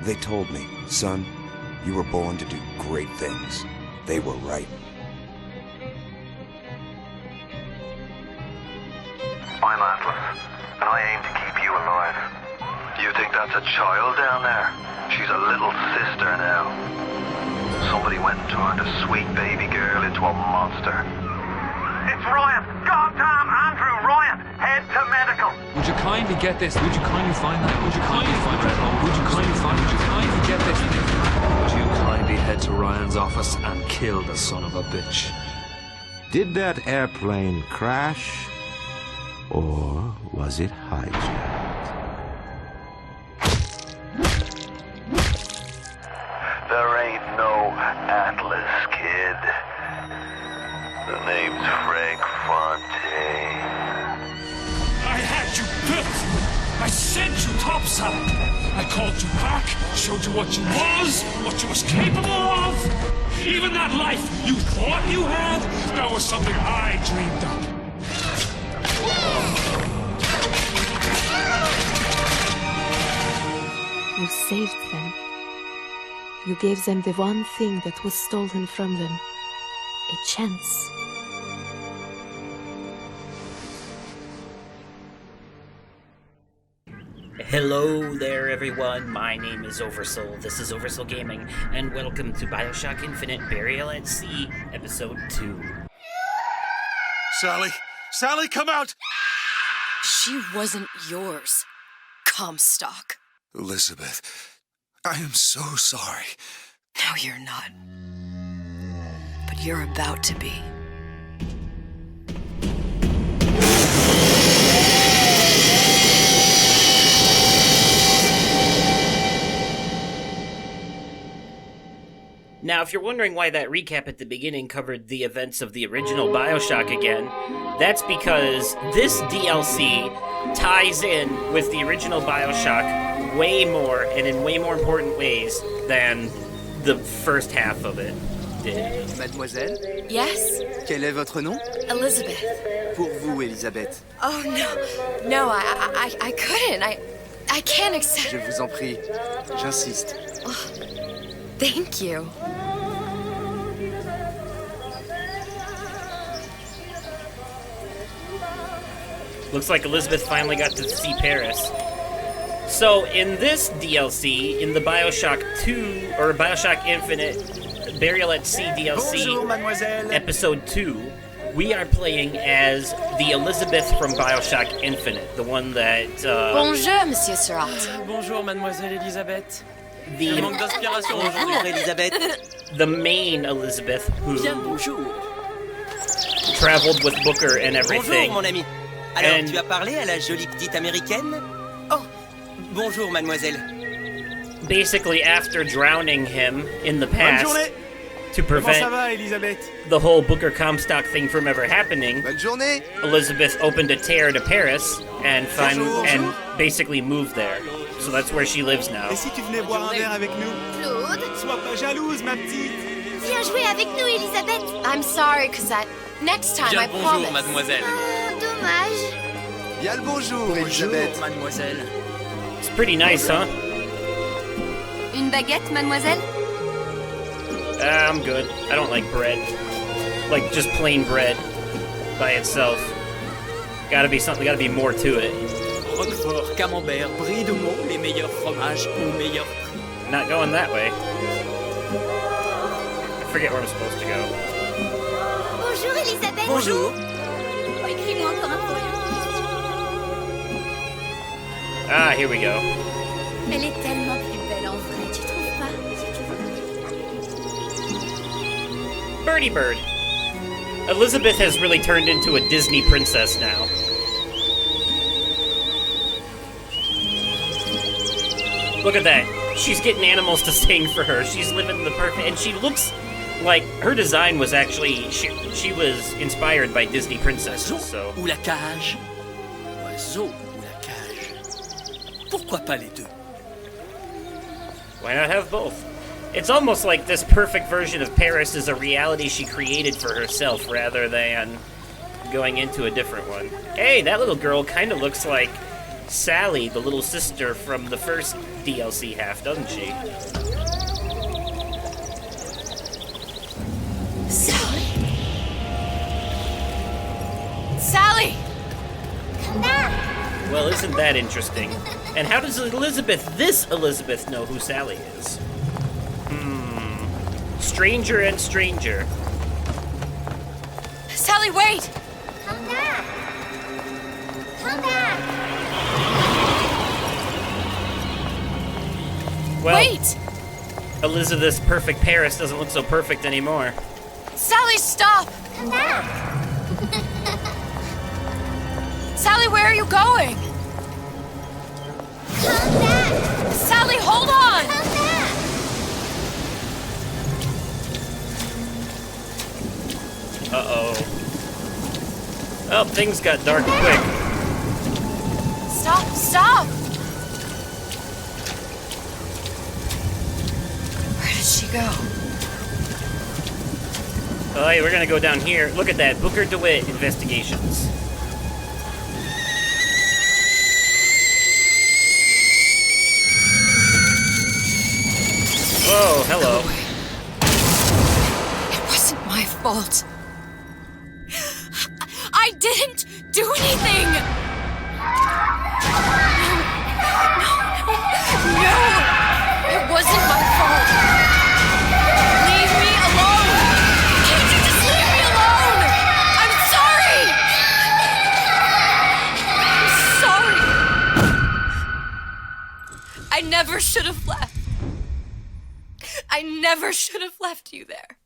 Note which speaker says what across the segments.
Speaker 1: They told me, son, you were born to do great things. They were right.
Speaker 2: I'm Atlas, and I aim to keep you alive. You think that's a child down there? She's a little sister now. Somebody went and turned a sweet baby girl into a monster. It's Ryan! Goddamn Andrew Ryan! Head to medical!
Speaker 3: Would you kindly get this? Would you kindly find that? Would you kindly find that? Would you kindly find? Would you kindly get this? Would you kindly head to Ryan's office and kill the son of a bitch?
Speaker 4: Did that airplane crash? Or was it hijacked?
Speaker 2: There ain't no Atlas, kid. The name's Frank Fontaine.
Speaker 5: I had you built. I sent you topside. I called you back, showed you what you was capable of. Even that life you thought you had, that was something I dreamed up.
Speaker 6: You saved them. You gave them the one thing that was stolen from them. A chance.
Speaker 7: Hello there, everyone. My name is Oversoul. This is Oversoul Gaming, and welcome to Bioshock Infinite Burial at Sea, Episode 2.
Speaker 5: Sally, come out!
Speaker 8: She wasn't yours, Comstock.
Speaker 5: Elizabeth, I am so sorry.
Speaker 8: No, you're not. But you're about to be.
Speaker 7: Now, if you're wondering why that recap at the beginning covered the events of the original Bioshock again, that's because this DLC ties in with the original Bioshock way more and in way more important ways than the first half of it did.
Speaker 9: Mademoiselle?
Speaker 8: Yes?
Speaker 9: Quel est votre nom?
Speaker 8: Elizabeth.
Speaker 9: Pour vous, Elisabeth.
Speaker 8: Oh, no. No, I couldn't. I can't accept...
Speaker 9: Je vous en prie. J'insiste.
Speaker 8: Oh, thank you.
Speaker 7: Looks like Elizabeth finally got to see Paris. So, in this DLC, in the Bioshock 2, or Bioshock Infinite Burial at Sea DLC,
Speaker 9: Bonjour, mademoiselle.
Speaker 7: Episode 2, we are playing as the Elizabeth from Bioshock Infinite, the one that,
Speaker 8: Bonjour, Monsieur Surratt.
Speaker 9: Bonjour, mademoiselle Elisabeth.
Speaker 7: the,
Speaker 9: Manque d'inspiration aujourd'hui, Elisabeth.
Speaker 7: the main Elizabeth who
Speaker 9: Bien, bonjour.
Speaker 7: traveled with Booker and everything.
Speaker 9: Bonjour, mon ami. Alors,
Speaker 7: And-
Speaker 9: tu as parlé à la jolie petite américaine? Oh, bonjour, mademoiselle.
Speaker 7: Basically, after drowning him in the past to prevent
Speaker 9: Elisabeth?
Speaker 7: the whole Booker Comstock thing from ever happening,
Speaker 9: Bonne journée.
Speaker 7: Elizabeth opened a tear to Paris and
Speaker 9: Bonjour.
Speaker 7: and basically moved there. So that's where she lives now.
Speaker 9: Et si tu venais boire un verre avec nous?
Speaker 10: Claude,
Speaker 9: Sois pas jalouse, ma petite.
Speaker 10: viens jouer avec nous, Elisabeth.
Speaker 8: I'm sorry, Cosette. Next time, I promise.
Speaker 9: mademoiselle.
Speaker 10: Ah, dommage.
Speaker 9: Bien le bonjour, Elisabeth. mademoiselle.
Speaker 7: It's pretty nice, huh?
Speaker 8: Une baguette, mademoiselle?
Speaker 7: I'm good. I don't like bread. Like just plain bread by itself. Gotta be something, gotta be more to it.
Speaker 9: Roquefort, camembert, brie de Meaux, les meilleurs fromages au meilleur prix.
Speaker 7: Not going that way. I forget where I'm supposed to go.
Speaker 10: Bonjour, Elisabeth.
Speaker 9: Bonjour.
Speaker 10: Oh, écris-moi encore un courrier.
Speaker 7: Ah, here we go.
Speaker 10: Elle est tellement plus belle en vrai, tu trouves pas?
Speaker 7: Birdie Bird. Elizabeth has really turned into a Disney princess now. Look at that. She's getting animals to sing for her. She's living the perfect... And she looks like her design was actually... She was inspired by Disney princesses, so...
Speaker 9: Ou la cage. Oiseau ou la cage. Pourquoi pas les deux?
Speaker 7: Why not have both? It's almost like this perfect version of Paris is a reality she created for herself rather than going into a different one. Hey, that little girl kind of looks like Sally, the little sister from the first DLC half, doesn't she?
Speaker 8: Sally! Sally!
Speaker 10: Come back!
Speaker 7: Well, isn't that interesting? And how does this Elizabeth, know who Sally is? Stranger and stranger.
Speaker 8: Sally, wait!
Speaker 10: Come back! Come back!
Speaker 7: Well,
Speaker 8: Wait!
Speaker 7: Elizabeth's perfect Paris doesn't look so perfect anymore.
Speaker 8: Sally, stop!
Speaker 10: Come back!
Speaker 8: Sally, where are you going?
Speaker 10: Come back!
Speaker 8: Sally, hold on!
Speaker 10: Come back!
Speaker 7: Uh-oh. Oh, things got dark quick.
Speaker 8: Stop, stop! Where did she go?
Speaker 7: Oh, hey, we're gonna go down here. Look at that. Booker DeWitt investigations. Oh, hello.
Speaker 8: It wasn't my fault. I didn't do anything! No! It wasn't my fault! Leave me alone! Can't you just leave me alone? I'm sorry! I'm sorry! I never should have left. I never should have left you there.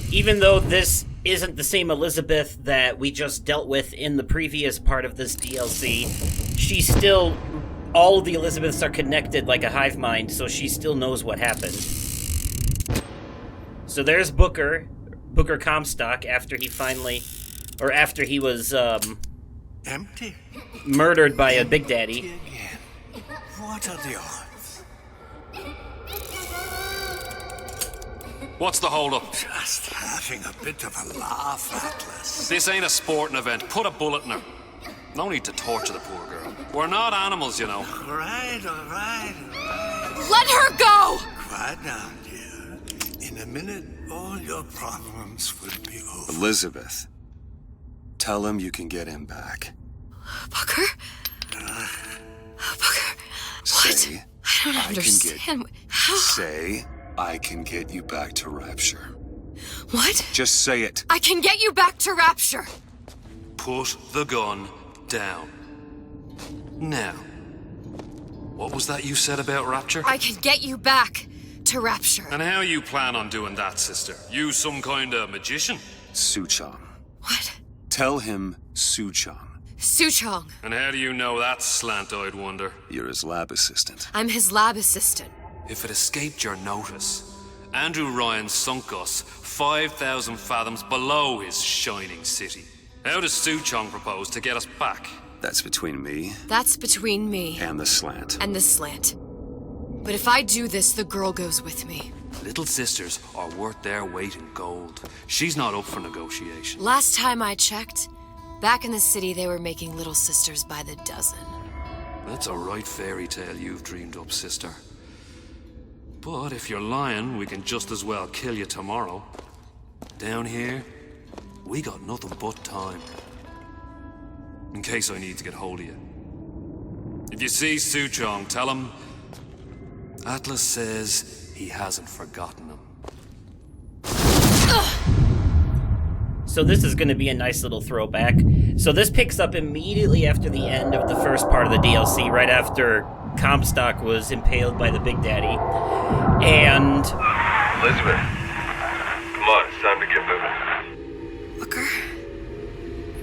Speaker 7: Even though this isn't the same Elizabeth that we just dealt with in the previous part of this DLC, she's still... all of the Elizabeths are connected like a hive mind, so she still knows what happened. So there's Booker Comstock, after he finally... or after he was,
Speaker 11: Empty?
Speaker 7: murdered by a Big Daddy.
Speaker 11: Again. What are the odds?
Speaker 3: What's the holdup?
Speaker 11: Just having a bit of a laugh, Atlas.
Speaker 3: This ain't a sporting event. Put a bullet in her. No need to torture the poor girl. We're not animals, you know.
Speaker 11: All right.
Speaker 8: Let her go!
Speaker 11: Quiet down, dear. In a minute, all your problems will be over.
Speaker 1: Elizabeth, tell him you can get him back.
Speaker 8: Booker? Booker? What?
Speaker 1: Say,
Speaker 8: I don't understand. How?
Speaker 1: Say, I can get you back to Rapture.
Speaker 8: What?
Speaker 1: Just say it.
Speaker 8: I can get you back to Rapture.
Speaker 3: Put the gun down. Now, what was that you said about Rapture?
Speaker 8: I can get you back to Rapture.
Speaker 3: And how you plan on doing that, sister? You some kind of magician?
Speaker 1: Suchong.
Speaker 8: What?
Speaker 1: Tell him Suchong.
Speaker 8: Suchong.
Speaker 3: And how do you know that, slant-eyed wonder?
Speaker 1: You're his lab assistant.
Speaker 8: I'm his lab assistant.
Speaker 3: If it escaped your notice, Andrew Ryan sunk us 5,000 fathoms below his shining city. How does Suchong propose to get us back?
Speaker 1: That's between me
Speaker 8: That's between me
Speaker 1: and the slant.
Speaker 8: and the slant. But if I do this, the girl goes with me.
Speaker 3: Little sisters are worth their weight in gold. She's not up for negotiation.
Speaker 8: Last time I checked, back in the city they were making little sisters by the dozen.
Speaker 3: That's a right fairy tale you've dreamed up, sister. But if you're lying, we can just as well kill you tomorrow. Down here, we got nothing but time. In case I need to get hold of you. If you see Suchong, tell him Atlas says he hasn't forgotten him.
Speaker 7: So this is going to be a nice little throwback. So this picks up immediately after the end of the first part of the DLC, right after Comstock was impaled by the Big Daddy. And...
Speaker 2: Elizabeth, come on, it's time to get moving.
Speaker 8: Booker?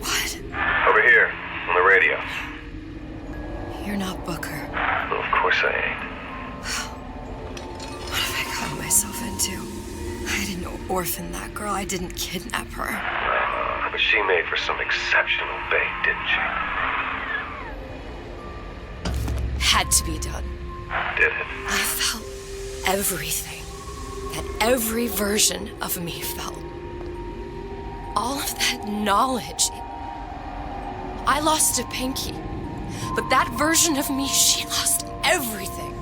Speaker 8: What?
Speaker 2: Over here, on the radio.
Speaker 8: You're not Booker.
Speaker 2: Well, of course I ain't.
Speaker 8: What have I gotten myself into? I didn't orphan that girl. I didn't kidnap her.
Speaker 2: But she made for some exceptional bait, didn't she?
Speaker 8: Had to be done.
Speaker 2: Did it?
Speaker 8: I felt everything that every version of me felt. All of that knowledge. I lost a pinky. But that version of me, she lost everything.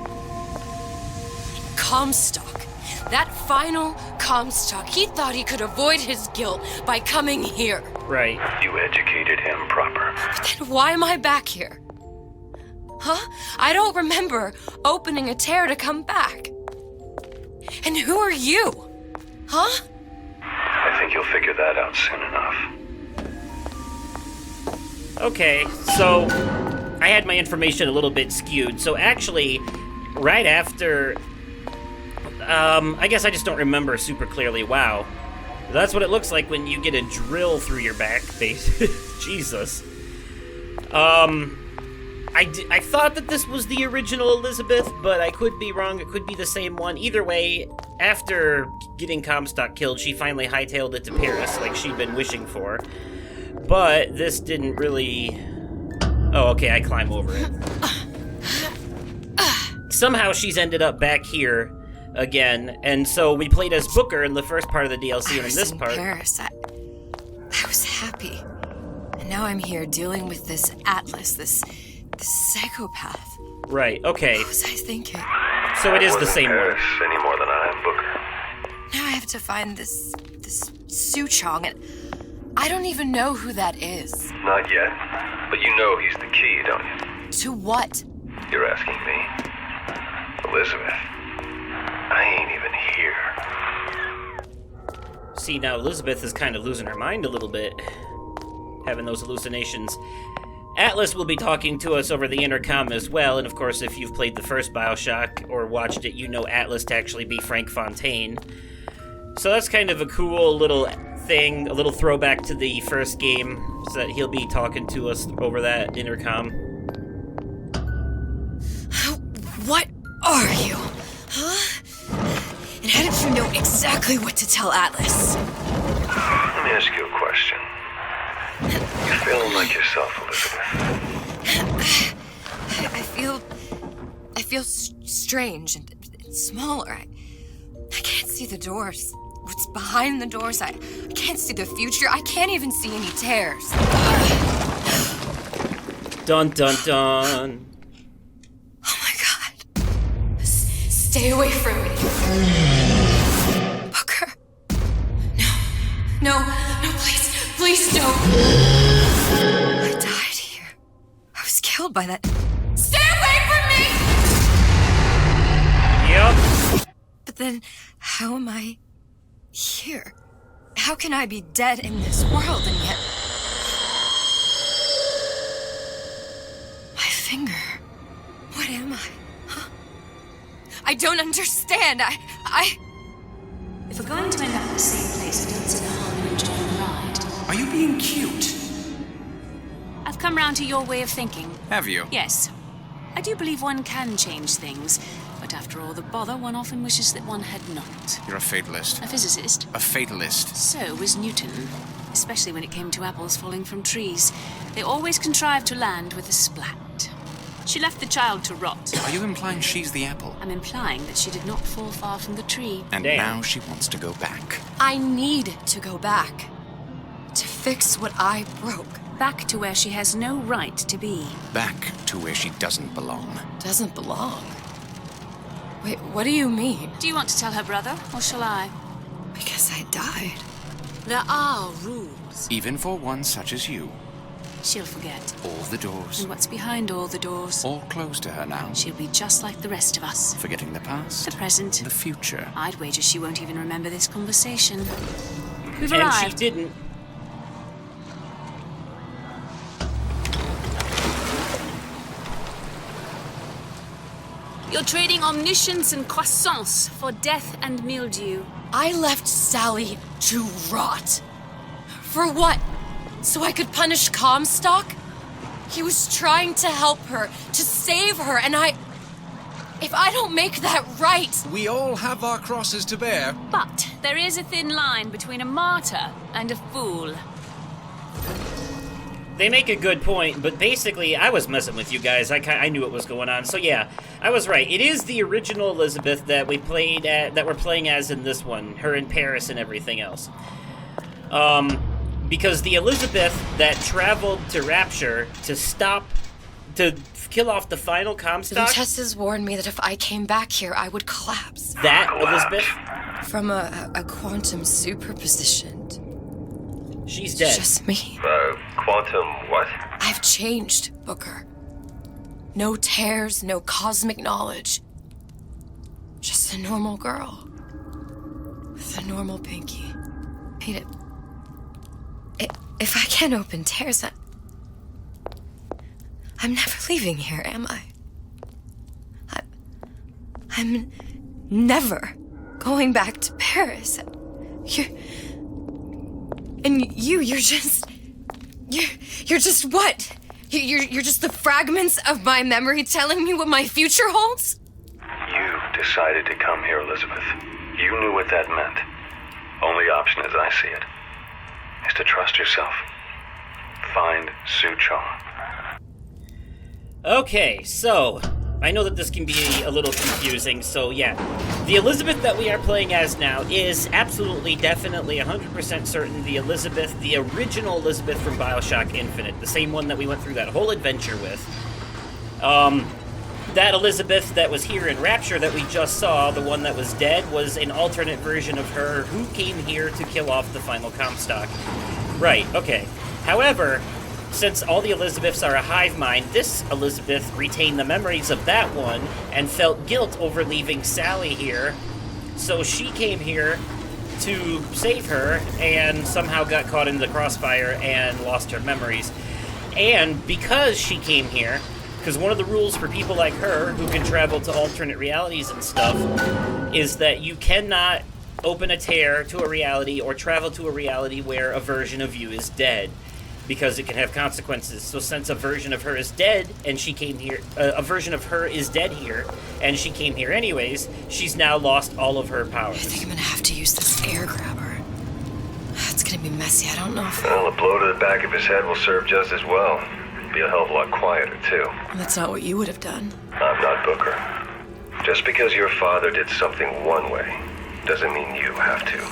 Speaker 8: Comstock. That final Comstock. He thought he could avoid his guilt by coming here.
Speaker 7: Right.
Speaker 2: You educated him proper.
Speaker 8: But then why am I back here? Huh? I don't remember opening a tear to come back. And who are you? Huh?
Speaker 2: I think you'll figure that out soon enough.
Speaker 7: Okay, so I had my information a little bit skewed. So actually, right after... I guess I just don't remember super clearly. Wow. That's what it looks like when you get a drill through your back, Jesus. I thought that this was the original Elizabeth, but I could be wrong. It could be the same one. Either way, after getting Comstock killed, she finally hightailed it to Paris, like she'd been wishing for. But this didn't really... Oh, okay, I climb over it. Somehow she's ended up back here again, and so we played as Booker in the first part of the DLC, and in this part...
Speaker 8: Paris. I was happy. And now I'm here dealing with this Atlas, this psychopath.
Speaker 7: Right, okay.
Speaker 8: What was I thinking?
Speaker 7: So it is the same one.
Speaker 2: Any more than I am, Booker.
Speaker 8: Now I have to find this Suchong, and I don't even know who that is.
Speaker 2: Not yet. But you know he's the key, don't you?
Speaker 8: To what?
Speaker 2: You're asking me. Elizabeth. I ain't even here.
Speaker 7: See, now Elizabeth is kind of losing her mind a little bit, having those hallucinations. Atlas will be talking to us over the intercom as well, and of course, if you've played the first Bioshock or watched it, you know Atlas to actually be Frank Fontaine. So that's kind of a cool little thing, a little throwback to the first game, so that he'll be talking to us over that intercom.
Speaker 8: What are you? Huh? And how did you know exactly what to tell Atlas?
Speaker 2: Let me ask you a question. You feeling like yourself, Elizabeth?
Speaker 8: I feel strange and smaller. I can't see the doors. What's behind the doors? I can't see the future. I can't even see any tears.
Speaker 7: Dun dun dun.
Speaker 8: Oh my God. Stay away from me. Booker. No, please don't. I died here. I was killed by that. Stay away from me!
Speaker 7: Yep.
Speaker 8: But then, how am I here? How can I be dead in this world and yet... My finger. What am I? Huh? I don't understand.
Speaker 10: If we're going to end up in the same place, I don't see the harm in enjoying the ride.
Speaker 12: Are you being cute?
Speaker 10: I've come round to your way of thinking.
Speaker 12: Have you?
Speaker 10: Yes. I do believe one can change things, but after all the bother, one often wishes that one had not.
Speaker 12: You're a fatalist.
Speaker 10: A physicist.
Speaker 12: A fatalist.
Speaker 10: So was Newton, especially when it came to apples falling from trees. They always contrived to land with a splat. She left the child to rot.
Speaker 12: Are you implying she's the apple?
Speaker 10: I'm implying that she did not fall far from the tree.
Speaker 12: And now she wants to go back.
Speaker 8: I need to go back. To fix what I broke.
Speaker 10: Back to where she has no right to be.
Speaker 12: Back to where she doesn't belong.
Speaker 8: Doesn't belong? Wait, what do you mean?
Speaker 10: Do you want to tell her brother, or shall I?
Speaker 8: Because I died.
Speaker 10: There are rules.
Speaker 12: Even for one such as you.
Speaker 10: She'll forget.
Speaker 12: All the doors.
Speaker 10: And what's behind all the doors?
Speaker 12: All closed to her now.
Speaker 10: She'll be just like the rest of us.
Speaker 12: Forgetting the past.
Speaker 10: The present.
Speaker 12: The future.
Speaker 10: I'd wager she won't even remember this conversation. We've
Speaker 7: And
Speaker 10: arrived.
Speaker 7: she didn't.
Speaker 10: You're trading omniscience and croissance for death and mildew.
Speaker 8: I left Sally to rot. For what? So I could punish Comstock? He was trying to help her, to save her, and if I don't make that right...
Speaker 12: We all have our crosses to bear.
Speaker 10: But there is a thin line between a martyr and a fool.
Speaker 7: They make a good point, but basically, I was messing with you guys. I knew what was going on. So yeah, I was right. It is the original Elizabeth that we're playing as in this one. Her in Paris and everything else. Because the Elizabeth that traveled to Rapture to kill off the final
Speaker 8: The
Speaker 7: Comstock...
Speaker 8: Tess's warned me that if I came back here, I would collapse.
Speaker 7: That Elizabeth?
Speaker 8: From a quantum superposition.
Speaker 7: She's dead.
Speaker 8: It's just me.
Speaker 2: Quantum what?
Speaker 8: I've changed, Booker. No tears, no cosmic knowledge. Just a normal girl. With a normal pinky. Hate it. If I can't open tears, I'm never leaving here, am I? I'm never going back to Paris. You're just what? You're just the fragments of my memory telling me what my future holds?
Speaker 2: You decided to come here, Elizabeth. You knew what that meant. Only option, as I see it, is to trust yourself. Find Sue Chong.
Speaker 7: Okay, so I know that this can be a little confusing, so yeah. The Elizabeth that we are playing as now is absolutely, definitely, 100% certain the Elizabeth, the original Elizabeth from Bioshock Infinite, the same one that we went through that whole adventure with. That Elizabeth that was here in Rapture that we just saw, the one that was dead, was an alternate version of her who came here to kill off the final Comstock. Right, okay. However, since all the Elizabeths are a hive mind, this Elizabeth retained the memories of that one and felt guilt over leaving Sally here. So she came here to save her and somehow got caught in the crossfire and lost her memories. And because she came here, because one of the rules for people like her who can travel to alternate realities and stuff is that you cannot open a tear to a reality or travel to a reality where a version of you is dead, because it can have consequences. So since a version of her is dead and she came here, a version of her is dead here and she came here anyways, she's now lost all of her powers.
Speaker 8: I think I'm gonna have to use this air grabber. It's gonna be messy. I don't know if...
Speaker 2: Well, a blow to the back of his head will serve just as well. Be a hell of a lot quieter, too.
Speaker 8: That's not what you would have done.
Speaker 2: I'm not Booker. Just because your father did something one way doesn't mean you have to.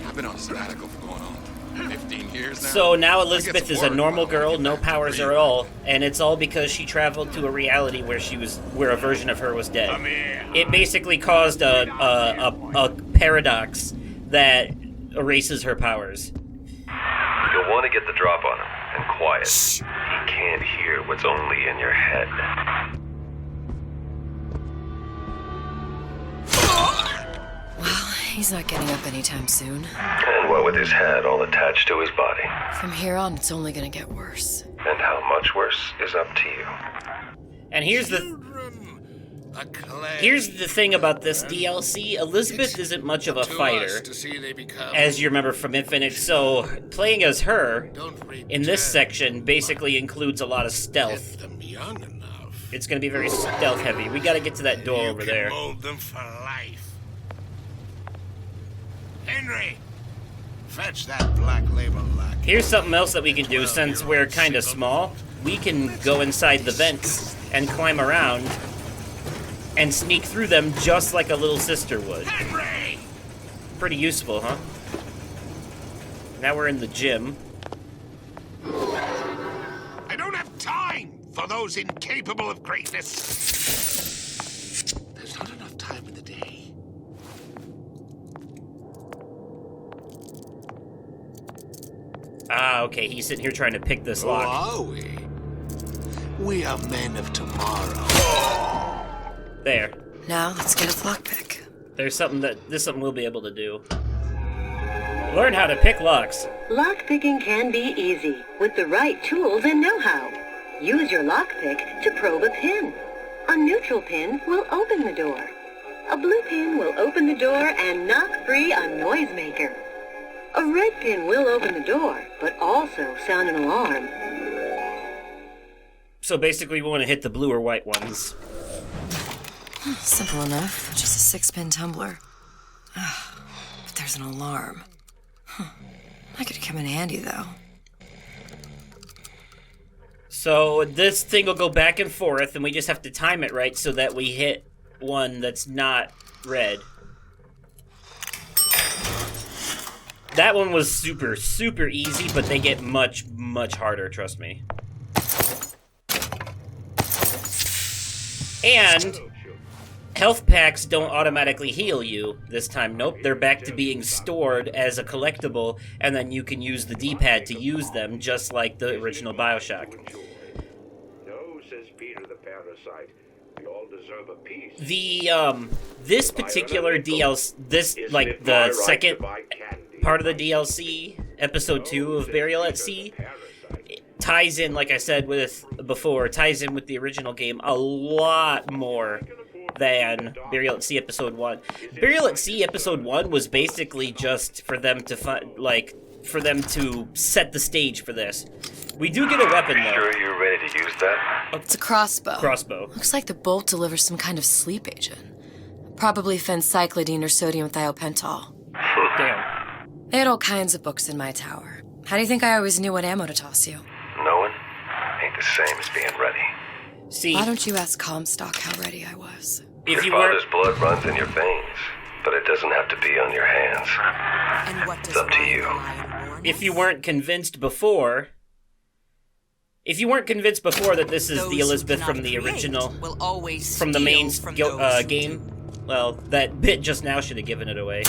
Speaker 12: I've been on sabbatical for going on 15 years now.
Speaker 7: So now Elizabeth is a normal girl, no powers at all, and it's all because she traveled to a reality where a version of her was dead. It basically caused a paradox that erases her powers.
Speaker 2: You'll want to get the drop on him, and quiet. He can't hear what's only in your head.
Speaker 8: Well, he's not getting up anytime soon.
Speaker 2: And what with his head all attached to his body.
Speaker 8: From here on, it's only gonna get worse.
Speaker 2: And how much worse is up to you.
Speaker 7: And here's the thing about this DLC. Elizabeth isn't much of a fighter, as you remember from Infinite, so playing as her in this section basically includes a lot of stealth. It's going to be very stealth heavy. We got to get to that door over there.
Speaker 11: Mold them for life. Henry, fetch that black label lock.
Speaker 7: Here's something else that we can do since we're kind of small. We can go inside the vents and climb around and sneak through them just like a little sister would.
Speaker 11: Henry!
Speaker 7: Pretty useful, huh? Now we're in the gym.
Speaker 11: I don't have time for those incapable of greatness. There's not enough time in the day.
Speaker 7: Ah, okay, he's sitting here trying to pick this
Speaker 11: Who
Speaker 7: lock.
Speaker 11: are we? We are men of tomorrow.
Speaker 7: There.
Speaker 8: Now, let's get a lockpick.
Speaker 7: There's something we'll be able to do. Learn how to pick locks.
Speaker 13: Lockpicking can be easy with the right tools and know-how. Use your lockpick to probe a pin. A neutral pin will open the door. A blue pin will open the door and knock free a noisemaker. A red pin will open the door, but also sound an alarm.
Speaker 7: So basically we want to hit the blue or white ones.
Speaker 8: Simple enough. Just a 6-pin tumbler. But there's an alarm. That could come in handy, though.
Speaker 7: So this thing will go back and forth, and we just have to time it right so that we hit one that's not red. That one was super, super easy, but they get much, much harder, trust me. And health packs don't automatically heal you this time. Nope, they're back to being stored as a collectible, and then you can use the D-pad to use them, just like the original Bioshock.
Speaker 4: No, says Peter the Parasite. We all deserve a piece.
Speaker 7: This particular DLC, like, the second part of the DLC, Episode 2 of Burial at Sea, ties in, like I said before, ties in with the original game a lot more than Burial at Sea Episode 1. Burial at Sea Episode 1 was basically just for them to for them to set the stage for this. We do get a weapon, though.
Speaker 2: Sure you're ready to use that?
Speaker 8: It's a crossbow.
Speaker 7: Crossbow.
Speaker 8: Looks like the bolt delivers some kind of sleep agent. Probably phencyclidine or sodium thiopental.
Speaker 7: Damn.
Speaker 8: They had all kinds of books in my tower. How do you think I always knew what ammo to toss you?
Speaker 2: Knowing ain't the same as being ready.
Speaker 7: See,
Speaker 8: why don't you ask Comstock how ready I was?
Speaker 2: Your father's blood runs in your veins, but it doesn't have to be on your hands.
Speaker 14: And what does
Speaker 2: it's up to you.
Speaker 7: If you weren't convinced before... If you weren't convinced before that this is the Elizabeth from the original... from the main game, well, that bit just now should have given it away.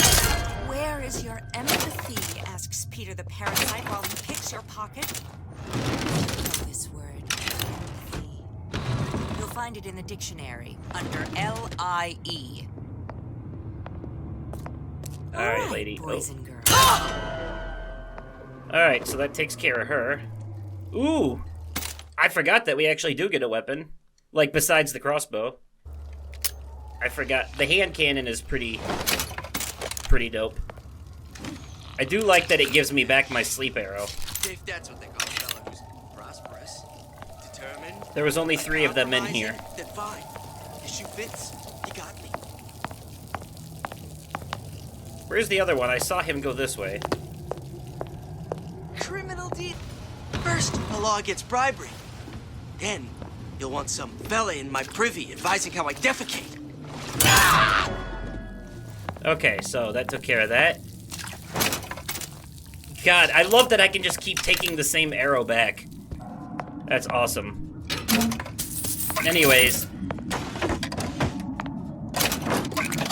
Speaker 14: Where is your empathy? Asks Peter the Parasite while he picks your pocket. This word, empathy. You'll find it in the dictionary under L-I-E.
Speaker 7: Alright, lady.
Speaker 14: Poison girl.
Speaker 7: Alright, so that takes care of her. Ooh! I forgot that we actually do get a weapon. Like, besides the crossbow. I forgot. The hand cannon is pretty dope. I do like that it gives me back my sleep arrow.
Speaker 9: If that's what they call a fellow who's prosperous, determined.
Speaker 7: There was only 3 of them in here.
Speaker 9: Then fine. Issue fits. You got me.
Speaker 7: Where's the other one? I saw him go this way.
Speaker 9: Criminal deed. First, the law gets bribery. Then, you'll want some fella in my privy advising how I defecate.
Speaker 7: Okay, so that took care of that. God, I love that I can just keep taking the same arrow back. That's awesome. Anyways.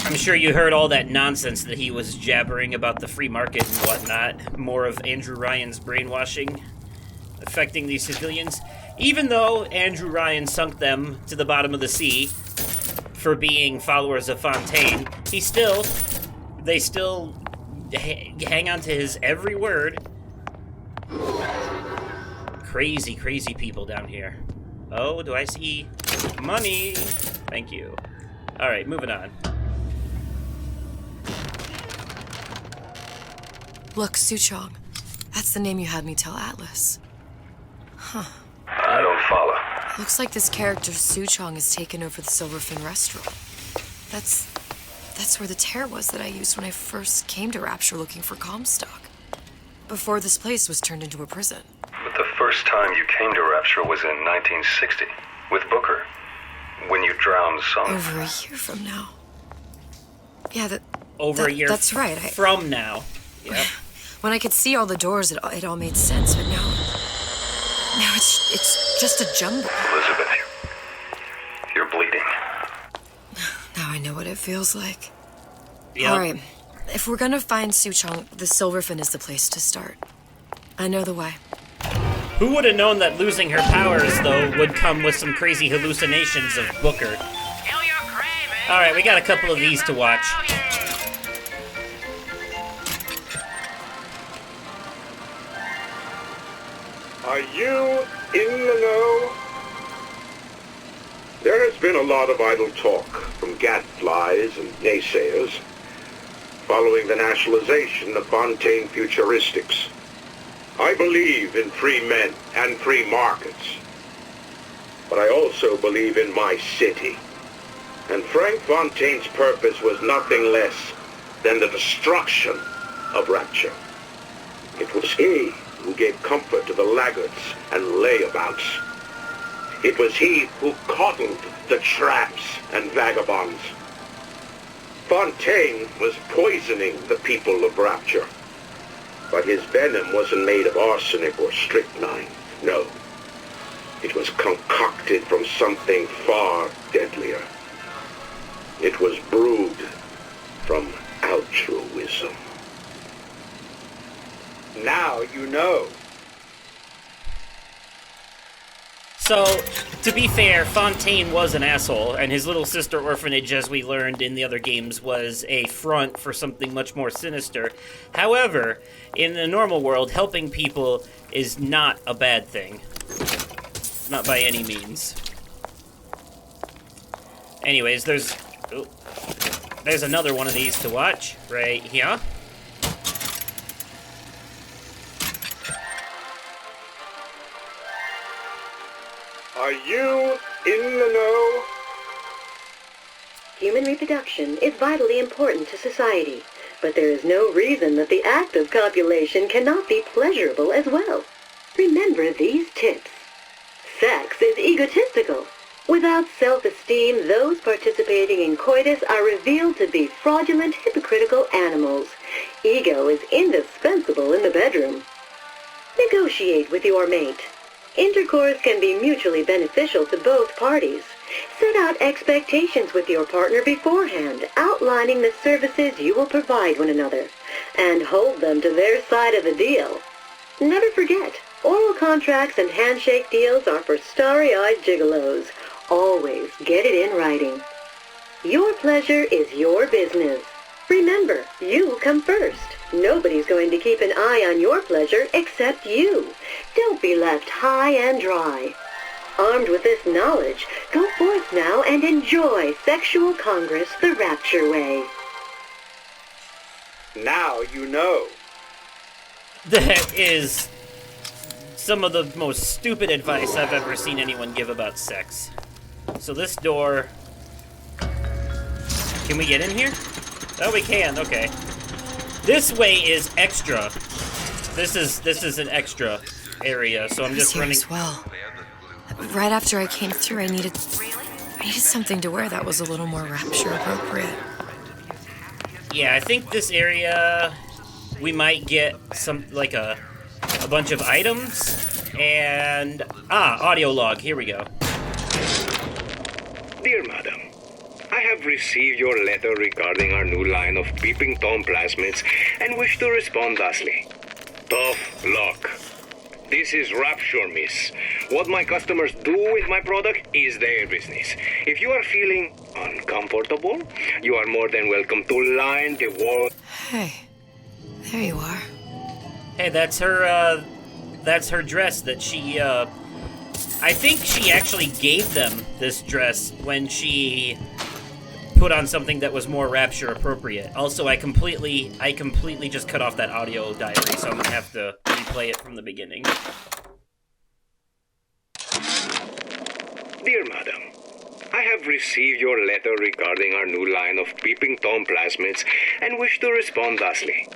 Speaker 7: I'm sure you heard all that nonsense that he was jabbering about the free market and whatnot. More of Andrew Ryan's brainwashing affecting these civilians. Even though Andrew Ryan sunk them to the bottom of the sea for being followers of Fontaine, they still hang on to his every word. Crazy, crazy people down here. Oh, do I see money? Thank you. Alright, moving on.
Speaker 8: Look, Suchong. That's the name you had me tell Atlas. Huh.
Speaker 2: I don't follow.
Speaker 8: Looks like this character Suchong has taken over the Silverfin restaurant. That's where the tear was that I used when I first came to Rapture looking for Comstock. Before this place was turned into a prison.
Speaker 2: But the first time you came to Rapture was in 1960, with Booker. When you drowned some...
Speaker 8: Over a year from now. Yeah,
Speaker 7: a year
Speaker 8: that's right.
Speaker 7: From now. Yep.
Speaker 8: When I could see all the doors, it all made sense, but now it's just a jumble.
Speaker 2: Elizabeth, you're bleeding.
Speaker 8: Now I know what it feels like.
Speaker 7: Yep.
Speaker 8: All right, if we're gonna find Suchong, the Silverfin is the place to start. I know the way.
Speaker 7: Who would have known that losing her powers, though, would come with some crazy hallucinations of Booker? Alright, we got a couple of these to watch.
Speaker 4: Are you in the know? There has been a lot of idle talk from gadflies and naysayers following the nationalization of Fontaine Futuristics. I believe in free men and free markets, but I also believe in my city. And Frank Fontaine's purpose was nothing less than the destruction of Rapture. It was he who gave comfort to the laggards and layabouts. It was he who coddled the tramps and vagabonds. Fontaine was poisoning the people of Rapture. But his venom wasn't made of arsenic or strychnine. No. It was concocted from something far deadlier. It was brewed from altruism. Now you know.
Speaker 7: So, to be fair, Fontaine was an asshole, and his little sister orphanage, as we learned in the other games, was a front for something much more sinister. However, in the normal world, helping people is not a bad thing. Not by any means. Anyways, there's another one of these to watch right here.
Speaker 4: Are you in the know?
Speaker 13: Human reproduction is vitally important to society, but there is no reason that the act of copulation cannot be pleasurable as well. Remember these tips. Sex is egotistical. Without self-esteem, those participating in coitus are revealed to be fraudulent, hypocritical animals. Ego is indispensable in the bedroom. Negotiate with your mate. Intercourse can be mutually beneficial to both parties. Set out expectations with your partner beforehand, outlining the services you will provide one another, and hold them to their side of the deal. Never forget, oral contracts and handshake deals are for starry-eyed gigolos. Always get it in writing. Your pleasure is your business. Remember, you come first. Nobody's going to keep an eye on your pleasure except you. Don't be left high and dry. Armed with this knowledge, go forth now and enjoy Sexual Congress the Rapture way.
Speaker 4: Now you know.
Speaker 7: That is some of the most stupid advice I've ever seen anyone give about sex. So this door... Can we get in here? Oh, we can, okay. This way is extra. This is an extra area, so I'm just running...
Speaker 8: As well. Right after I came through, I needed something to wear that was a little more Rapture appropriate.
Speaker 7: Yeah, I think this area we might get some like a bunch of items and audio log. Here we go.
Speaker 15: Dear Madam, I have received your letter regarding our new line of peeping Tom plasmids and wish to respond thusly. Tough luck. This is Rapture, miss. What my customers do with my product is their business. If you are feeling uncomfortable, you are more than welcome to line the wall.
Speaker 8: Hey, there you are.
Speaker 7: Hey, that's her dress that she, I think she actually gave them this dress when she put on something that was more Rapture appropriate. Also, I completely just cut off that audio diary, so I'm gonna have to replay it from the beginning.
Speaker 15: Dear Madam, I have received your letter regarding our new line of peeping Tom plasmids and wish to respond thusly.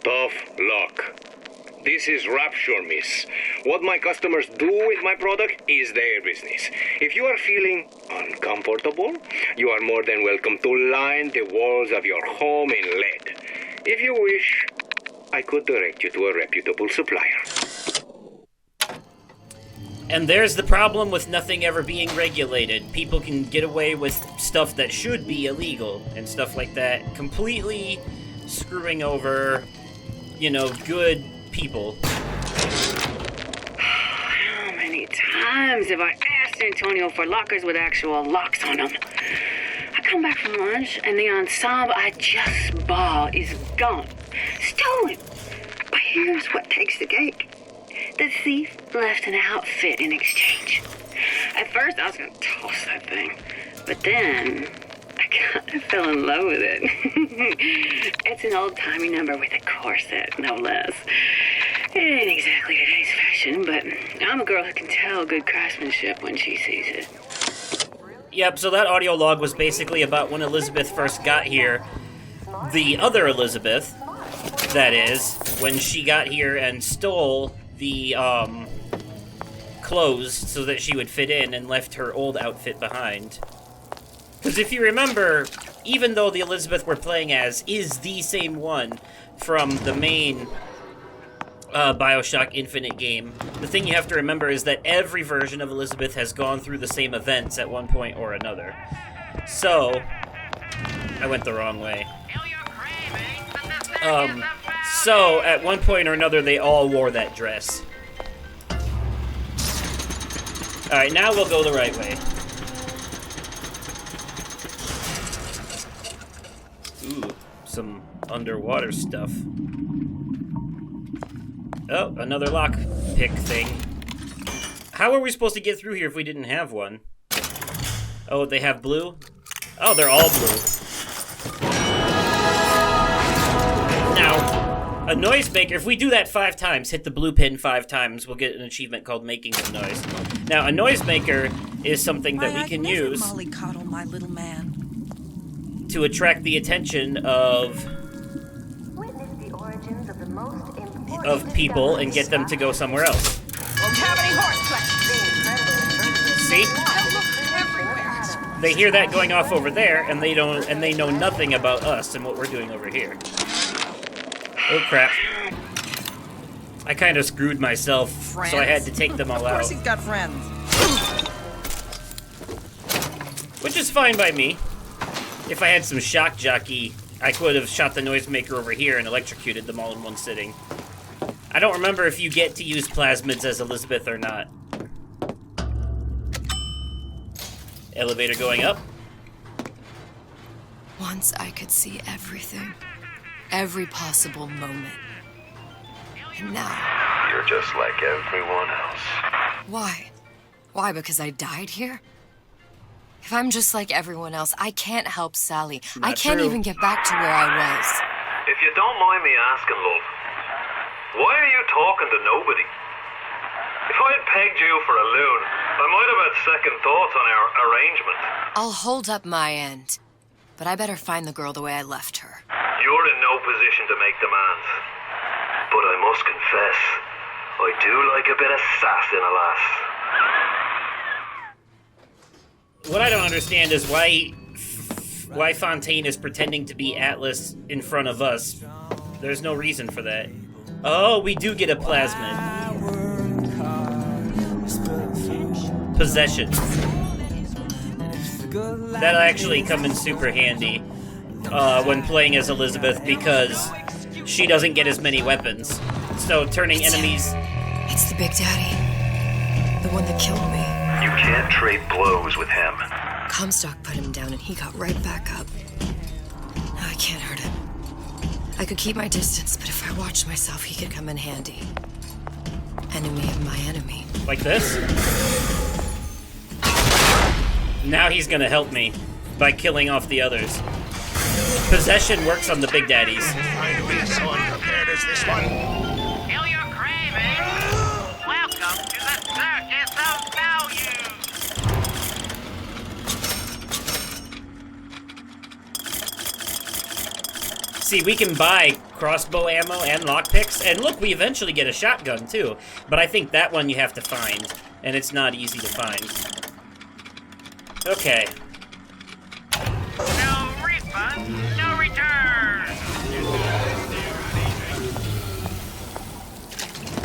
Speaker 15: Tough luck. This is Rapture, miss. What my customers do with my product is their business. If you are feeling uncomfortable, you are more than welcome to line the walls of your home in lead. If you wish, I could direct you to a reputable supplier.
Speaker 7: And there's the problem with nothing ever being regulated. People can get away with stuff that should be illegal and stuff like that, completely screwing over, good people.
Speaker 16: How many times have I asked Antonio for lockers with actual locks on them? I come back from lunch and the ensemble I just bought is gone. Stolen. But here's what takes the cake. The thief left an outfit in exchange. At first I was going to toss that thing, but then I kind of fell in love with it. It's an old-timey number with a corset, no less. It ain't exactly today's fashion, but I'm a girl who can tell good craftsmanship when she sees it.
Speaker 7: Yep, so that audio log was basically about when Elizabeth first got here. The other Elizabeth, that is, when she got here and stole the clothes so that she would fit in and left her old outfit behind. Because if you remember, even though the Elizabeth we're playing as is the same one from the main Bioshock Infinite game, the thing you have to remember is that every version of Elizabeth has gone through the same events at one point or another. So, I went the wrong way. So, at one point or another, they all wore that dress. Alright, now we'll go the right way. Ooh, some underwater stuff. Oh, another lockpick thing. How are we supposed to get through here if we didn't have one? Oh, they have blue? Oh, they're all blue. Now, a noisemaker, if we do that 5 times, hit the blue pin 5 times, we'll get an achievement called making some noise. Now, a noisemaker is something that we can use
Speaker 17: mollycoddle my little man.
Speaker 7: to attract the attention of people and get them to go somewhere else.
Speaker 17: Won't have any horseflesh.
Speaker 7: See? They hear that going off over there, and they know nothing about us and what we're doing over here. Oh crap! I kind of screwed myself,
Speaker 17: Friends?
Speaker 7: so I had to take them all
Speaker 17: Of course
Speaker 7: out,
Speaker 17: he's got friends.
Speaker 7: which is fine by me. If I had some shock jockey, I could have shot the noisemaker over here and electrocuted them all in one sitting. I don't remember if you get to use plasmids as Elizabeth or not. Elevator going up.
Speaker 8: Once I could see everything. Every possible moment. And now...
Speaker 2: You're just like everyone else.
Speaker 8: Why? Why, because I died here? If I'm just like everyone else, I can't help Sally. I can't even get back to where I was.
Speaker 2: If you don't mind me asking, love, why are you talking to nobody? If I had pegged you for a loon, I might have had second thoughts on our arrangement.
Speaker 8: I'll hold up my end. But I better find the girl the way I left her.
Speaker 2: You're in no position to make demands. But I must confess, I do like a bit of sass in a lass.
Speaker 7: What I don't understand is why Fontaine is pretending to be Atlas in front of us. There's no reason for that. Oh, we do get a plasmid. Possession. That'll actually come in super handy when playing as Elizabeth because she doesn't get as many weapons. So turning enemies...
Speaker 8: It's the Big Daddy. The one that killed me.
Speaker 2: You can't trade blows with him.
Speaker 8: Comstock put him down and he got right back up. Now I can't hurt him. I could keep my distance, but if I watched myself, he could come in handy. Enemy of my enemy.
Speaker 7: Like this? Now he's gonna help me by killing off the others. Possession works on the Big Daddies.
Speaker 11: Trying to be so unprepared as this one.
Speaker 18: Kill your craving. Welcome to the circus of value.
Speaker 7: See, we can buy crossbow ammo and lockpicks, and look, we eventually get a shotgun too. But I think that one you have to find, and it's not easy to find. Okay.
Speaker 18: No refund, no return.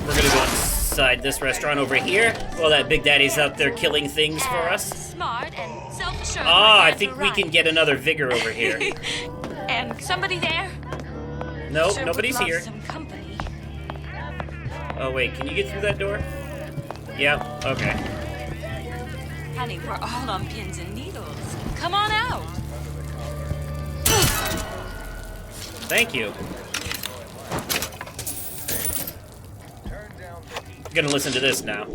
Speaker 7: We're gonna go inside this restaurant over here while that Big Daddy's out there killing things for us.
Speaker 19: Smart and self-assured.
Speaker 7: Ah, I think we can get another vigor over here.
Speaker 19: And somebody there?
Speaker 7: Nope,
Speaker 19: Sure
Speaker 7: nobody's
Speaker 19: would love
Speaker 7: here.
Speaker 19: Some company.
Speaker 7: Oh wait, can you get through that door? Yep, okay.
Speaker 19: Honey, we're all on pins and needles. Come on out.
Speaker 7: Thank you. Gonna listen to this now.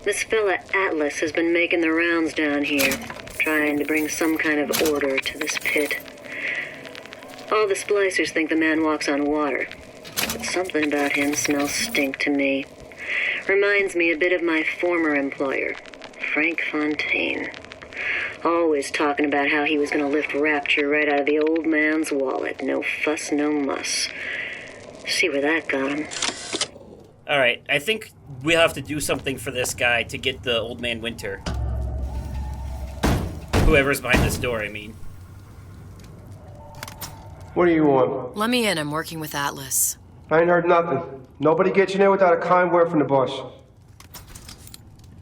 Speaker 20: This fella Atlas has been making the rounds down here, trying to bring some kind of order to this pit. All the splicers think the man walks on water, but something about him smells stink to me. Reminds me a bit of my former employer, Frank Fontaine. Always talking about how he was going to lift Rapture right out of the old man's wallet. No fuss, no muss. See where that got him.
Speaker 7: Alright, I think we'll have to do something for this guy to get the Old Man Winter. Whoever's behind this door, I mean.
Speaker 21: What do you want?
Speaker 8: Let me in, I'm working with Atlas.
Speaker 21: I ain't heard nothing. Nobody gets you near without a kind word from the boss.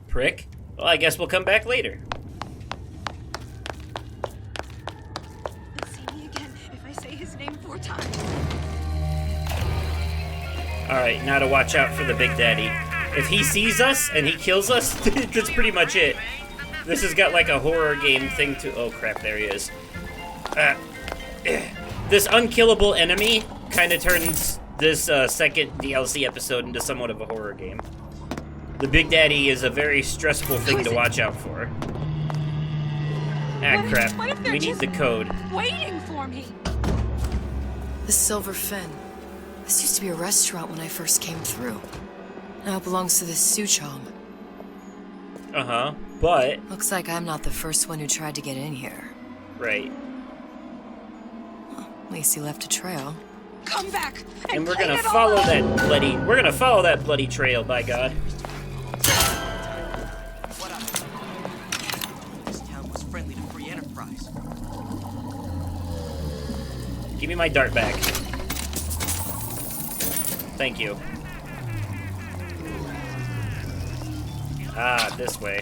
Speaker 7: Prick. Well, I guess we'll come back later.
Speaker 22: See me again if I say his name 4 times.
Speaker 7: Alright, now to watch out for the Big Daddy. If he sees us and he kills us, that's pretty much it. This has got like a horror game thing to... Oh crap, there he is. This unkillable enemy kind of turns this second DLC episode into somewhat of a horror game. The Big Daddy is a very stressful thing to watch out for. Ah, crap. We need the code.
Speaker 22: Waiting for me.
Speaker 8: The Silver Fin. This used to be a restaurant when I first came through. Now it belongs to the Suchong.
Speaker 7: Uh-huh, but...
Speaker 8: Looks like I'm not the first one who tried to get in here.
Speaker 7: Right.
Speaker 8: Well, at least he left a trail.
Speaker 22: Come back!
Speaker 7: And we're gonna follow that bloody... We're gonna follow that bloody trail, by God.
Speaker 9: This town was friendly to free enterprise.
Speaker 7: Give me my dart back. Thank you. Ah, this way.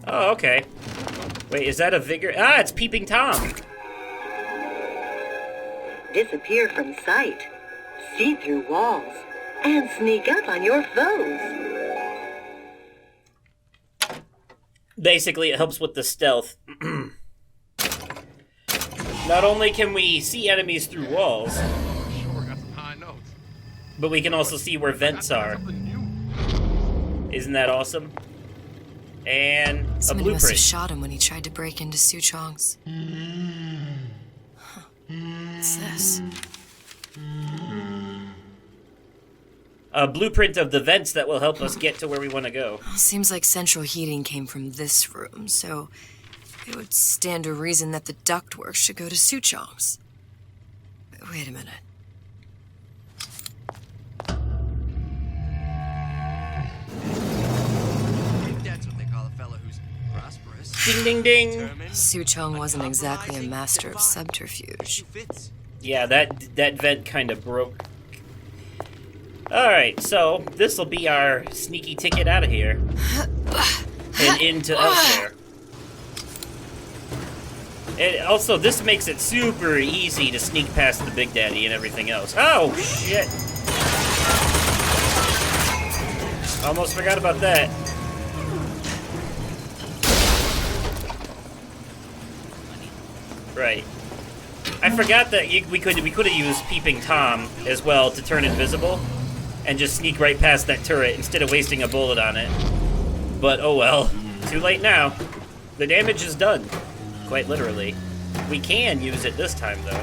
Speaker 7: Oh, okay. Wait, is that a vigor? Ah, it's Peeping Tom.
Speaker 13: Disappear from sight, see through walls, and sneak up on your foes.
Speaker 7: Basically, it helps with the stealth. Not only can we see enemies through walls, but we can also see where vents are. Isn't that awesome? And
Speaker 8: Somebody
Speaker 7: a
Speaker 8: must have
Speaker 7: blueprint.
Speaker 8: shot him when he tried to break into Suchong's. Huh. What's this?
Speaker 7: A blueprint of the vents that will help us get to where we want to go.
Speaker 8: Well, seems like central heating came from this room, so it would stand to reason that the ductwork should go to Suchong's. Wait a minute.
Speaker 9: That's what they call a fellow who's prosperous.
Speaker 7: Ding, ding, ding.
Speaker 8: Suchong wasn't exactly a master of subterfuge.
Speaker 7: Yeah, that vent kind of broke. Alright, so this will be our sneaky ticket out of here. And into elsewhere. And also, this makes it super easy to sneak past the Big Daddy and everything else. Oh, shit. Almost forgot about that. Right. I forgot that we could have used Peeping Tom as well to turn invisible and just sneak right past that turret instead of wasting a bullet on it. But oh well. Too late now. The damage is done. Quite literally. We can use it this time though.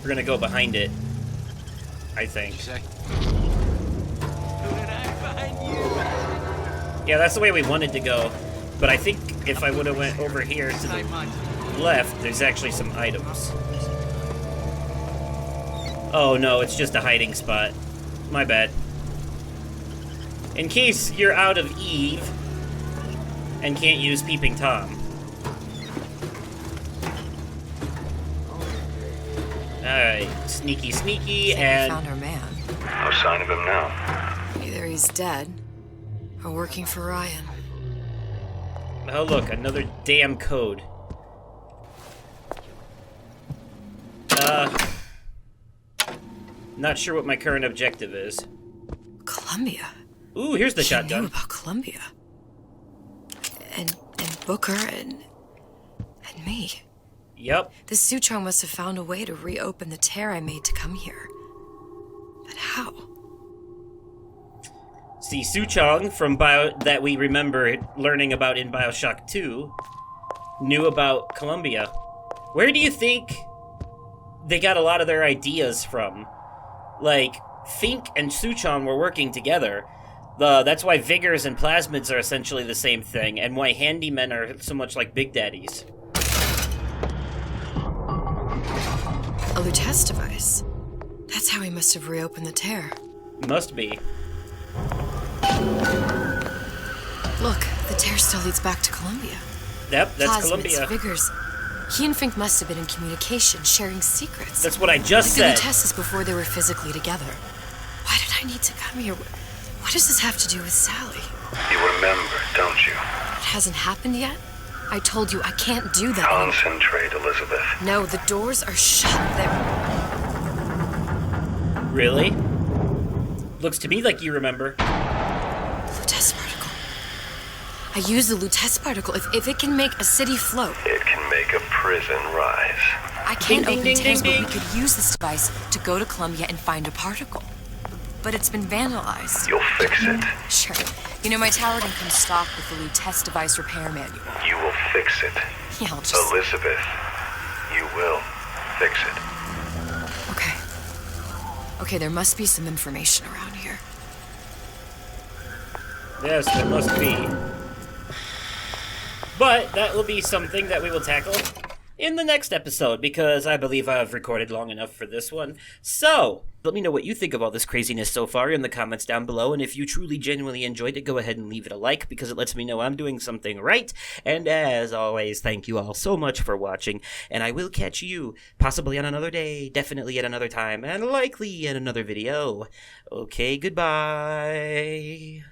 Speaker 7: We're gonna go behind it. I think. Yeah, that's the way we wanted to go. But I think if I would have went over here to the left, there's actually some items. Oh no, it's just a hiding spot. My bad. In case you're out of Eve and can't use Peeping Tom. Alright, sneaky, sneaky, and...
Speaker 8: Found our man.
Speaker 2: No sign of him now.
Speaker 8: Either he's dead, or working for Ryan.
Speaker 7: Oh look, another damn code. Not sure what my current objective is.
Speaker 8: Columbia.
Speaker 7: Ooh, here's the
Speaker 8: He
Speaker 7: shotgun.
Speaker 8: knew about Columbia. And Booker and me.
Speaker 7: Yep.
Speaker 8: The Suchong must have found a way to reopen the tear I made to come here. But how?
Speaker 7: See, Suchong from that we remember learning about in Bioshock 2 knew about Columbia. Where do you think they got a lot of their ideas from? Like, Fink and Suchong were working together. That's why Vigors and Plasmids are essentially the same thing, and why Handymen are so much like Big Daddies.
Speaker 8: A Lutece device. That's how he must have reopened the tear.
Speaker 7: Must be.
Speaker 8: Look, the tear still leads back to Columbia.
Speaker 7: Yep, that's
Speaker 8: Plasmids,
Speaker 7: Columbia.
Speaker 8: Vigors. He and Fink must have been in communication, sharing secrets.
Speaker 7: That's what I just
Speaker 8: said.
Speaker 7: said.
Speaker 8: The Lutesses before they were physically together. Why did I need to come here? What does this have to do with Sally?
Speaker 2: You remember, don't you?
Speaker 8: It hasn't happened yet? I told you I can't do that.
Speaker 2: Concentrate, Elizabeth.
Speaker 8: No, the doors are shut.
Speaker 7: Really? Looks to me like you remember.
Speaker 8: Lutece particle. I use the Lutece particle. If it can make a city float.
Speaker 2: It can make a prison rise.
Speaker 8: I can't open tanks, but we could use this device to go to Columbia and find a particle. But it's been vandalized.
Speaker 2: You'll fix it.
Speaker 8: Sure. You know, my tower didn't come stocked with the Lutece device repair manual.
Speaker 2: You will fix it.
Speaker 8: Yeah, I'll just...
Speaker 2: Elizabeth, you will fix it.
Speaker 8: Okay, there must be some information around here.
Speaker 7: Yes, there must be. But that will be something that we will tackle in the next episode, because I believe I've recorded long enough for this one. So, let me know what you think of all this craziness so far in the comments down below, and if you truly genuinely enjoyed it, go ahead and leave it a like, because it lets me know I'm doing something right. And as always, thank you all so much for watching, and I will catch you possibly on another day, definitely at another time, and likely in another video. Okay, goodbye.